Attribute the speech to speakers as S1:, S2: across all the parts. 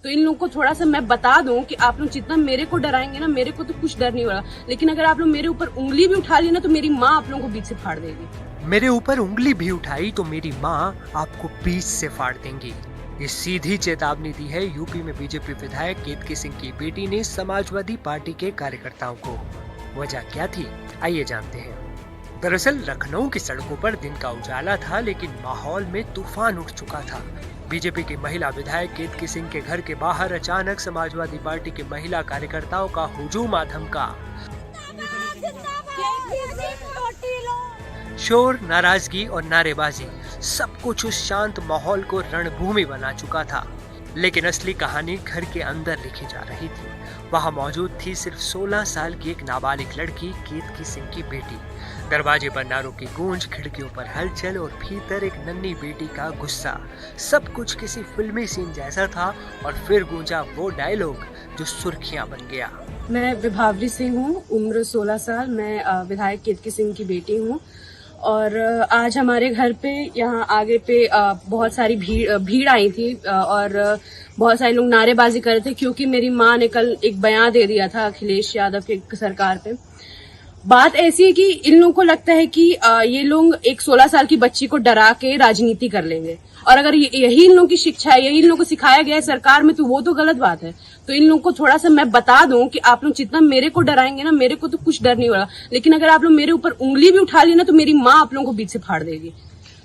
S1: तो इन लोगों को थोड़ा सा मैं बता दूं कि आप लोग जितना मेरे को डराएंगे ना, मेरे को तो कुछ डर नहीं होगा, लेकिन अगर आप लोग मेरे ऊपर उंगली भी उठा ली ना तो मेरी माँ आप लोगों को बीच से फाड़ देगी।
S2: मेरे ऊपर उंगली भी उठाई तो मेरी माँ आपको बीच से फाड़ देंगी। ये सीधी चेतावनी दी है यूपी में बीजेपी विधायक केतकी सिंह की बेटी ने समाजवादी पार्टी के कार्यकर्ताओं को। वजह क्या थी, आइए जानते हैं। दरअसल लखनऊ की सड़कों पर दिन का उजाला था, लेकिन माहौल में तूफान उठ चुका था। बीजेपी की महिला विधायक केतकी सिंह के घर के बाहर अचानक समाजवादी पार्टी के महिला कार्यकर्ताओं का हुजूम आधमका। शोर, नाराजगी और नारेबाजी, सब कुछ उस शांत माहौल को रणभूमि बना चुका था। लेकिन असली कहानी घर के अंदर लिखी जा रही थी। वहां मौजूद थी सिर्फ 16 साल की एक नाबालिग लड़की केतकी सिंह की बेटी। दरवाजे पर नारों की गूंज, खिड़कियों पर हलचल और भीतर एक नन्ही बेटी का गुस्सा। सब कुछ किसी फिल्मी सीन जैसा था और फिर गूंजा वो डायलॉग जो सुर्खियां बन गया।
S1: मैं विभावरी सिंह हूँ, उम्र 16 साल। मैं विधायक केतकी सिंह की बेटी हूँ और आज हमारे घर पे यहाँ आगे पे बहुत सारी भीड़ आई थी और बहुत सारे लोग नारेबाजी कर रहे थे, क्योंकि मेरी माँ ने कल एक बयान दे दिया था अखिलेश यादव की सरकार पे। बात ऐसी है कि इन लोगों को लगता है कि ये लोग एक 16 साल की बच्ची को डरा के राजनीति कर लेंगे, और अगर यही इन लोगों की शिक्षा है, यही इन लोगों को सिखाया गया है सरकार में, तो वो तो गलत बात है। तो इन लोगों को थोड़ा सा मैं बता दूं कि आप लोग जितना मेरे को डराएंगे ना, मेरे को तो कुछ डर नहीं होगा, लेकिन अगर आप लोग मेरे ऊपर उंगली भी उठा ली ना तो मेरी माँ आप लोगों को बीच से फाड़ देगी।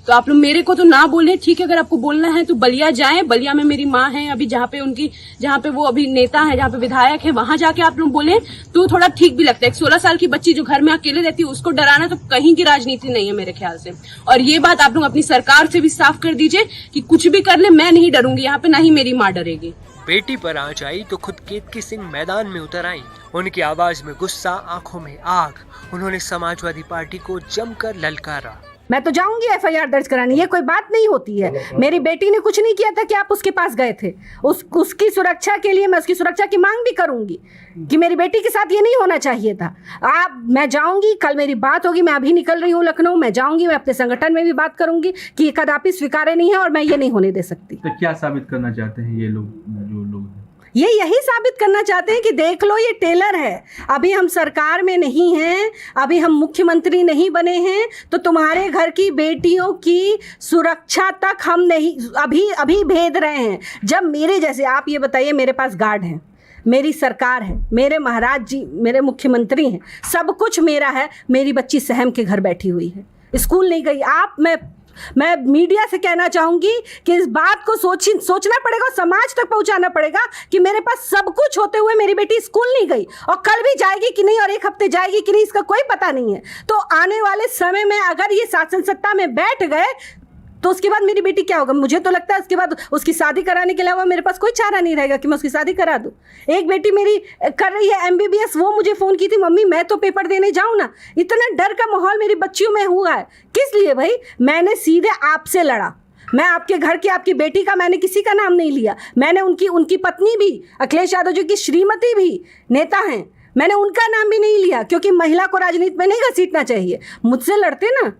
S1: तो आप लोग मेरे को तो ना बोले, ठीक है। अगर आपको बोलना है तो बलिया जाएं, बलिया में मेरी माँ है अभी, जहाँ पे वो अभी नेता है, जहाँ पे विधायक है, वहां जाके आप लोग बोले तो थोड़ा ठीक भी लगता है। एक 16 साल की बच्ची जो घर में अकेले रहती है उसको डराना तो कहीं की राजनीति नहीं है मेरे ख्याल से। और ये बात आप लोग अपनी सरकार से भी साफ कर दीजिए कि कुछ भी कर ले, मैं नहीं डरूंगी यहाँ पे, ना ही मेरी माँ डरेगी।
S2: बेटी पर आंच आई तो खुद केतकी सिंह मैदान में उतर आई। उनकी आवाज में गुस्सा, आंखों में आग। उन्होंने समाजवादी पार्टी को जमकर ललकारा।
S3: मैं तो जाऊंगी एफआईआर दर्ज कराने, ये कोई बात नहीं होती है। मेरी बेटी ने कुछ नहीं किया था कि आप उसके पास गए थे। उसकी सुरक्षा के लिए मैं उसकी सुरक्षा की मांग भी करूंगी कि मेरी बेटी के साथ ये नहीं होना चाहिए था। मैं जाऊंगी, कल मेरी बात होगी, मैं अभी निकल रही हूँ लखनऊ, मैं जाऊंगी, मैं अपने संगठन में भी बात करूंगी कि ये कदापि स्वीकार्य नहीं है और मैं ये नहीं होने दे सकती।
S4: तो क्या साबित करना चाहते हैं ये लोग, जो लोग
S3: ये यही साबित करना चाहते हैं कि देख लो ये टेलर है, अभी हम सरकार में नहीं हैं, अभी हम मुख्यमंत्री नहीं बने हैं, तो तुम्हारे घर की बेटियों की सुरक्षा तक हम नहीं अभी भेद रहे हैं। जब मेरे जैसे, आप ये बताइए, मेरे पास गार्ड हैं, मेरी सरकार है, मेरे महाराज जी मेरे मुख्यमंत्री हैं, सब कुछ मेरा है, मेरी बच्ची सहम के घर बैठी हुई है, स्कूल नहीं गई। मैं मीडिया से कहना चाहूंगी कि इस बात को सोचना पड़ेगा, समाज तक पहुंचाना पड़ेगा कि मेरे पास सब कुछ होते हुए मेरी बेटी स्कूल नहीं गई, और कल भी जाएगी कि नहीं, और एक हफ्ते जाएगी कि नहीं, इसका कोई पता नहीं है। तो आने वाले समय में अगर ये शासन सत्ता में बैठ गए तो उसके बाद मेरी बेटी क्या होगा? मुझे तो लगता है उसके बाद उसकी शादी कराने के अलावा मेरे पास कोई चारा नहीं रहेगा कि मैं उसकी शादी करा दूं। एक बेटी मेरी कर रही है MBBS, वो मुझे फ़ोन की थी, मम्मी मैं तो पेपर देने जाऊं ना। इतना डर का माहौल मेरी बच्चियों में हुआ है। किस लिए भाई? मैंने सीधे आपसे लड़ा। मैं आपके घर की, आपकी बेटी का मैंने किसी का नाम नहीं लिया। मैंने उनकी पत्नी भी, अखिलेश यादव जी की श्रीमती भी नेता हैं, मैंने उनका नाम भी नहीं लिया, क्योंकि महिला को राजनीति में नहीं घसीटना चाहिए। मुझसे लड़ते ना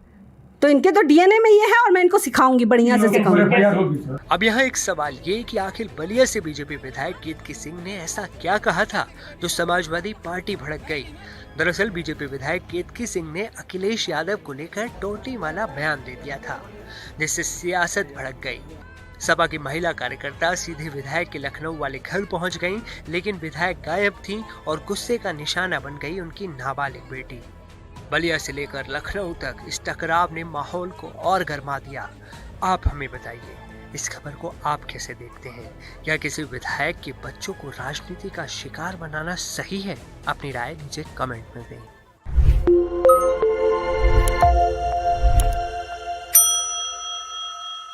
S3: तो इनके तो DNA में ये है, और मैं इनको सिखाऊंगी, बढ़िया से सिखाऊंगी।
S2: अब यहाँ एक सवाल ये कि आखिर बलिया से बीजेपी विधायक केतकी सिंह ने ऐसा क्या कहा था जो समाजवादी पार्टी भड़क गई। दरअसल बीजेपी विधायक केतकी सिंह ने अखिलेश यादव को लेकर टोटी वाला बयान दे दिया था, जिससे सियासत भड़क गई। सपा की महिला कार्यकर्ता सीधे विधायक के लखनऊ वाले घर पहुंच गईं, लेकिन विधायक गायब थी और गुस्से का निशाना बन गई उनकी नाबालिग बेटी। बलिया से लेकर लखनऊ तक इस टकराव ने माहौल को और गर्मा दिया। आप हमें बताइए, इस खबर को आप कैसे देखते हैं? क्या किसी विधायक के बच्चों को राजनीति का शिकार बनाना सही है? अपनी राय नीचे कमेंट में दें।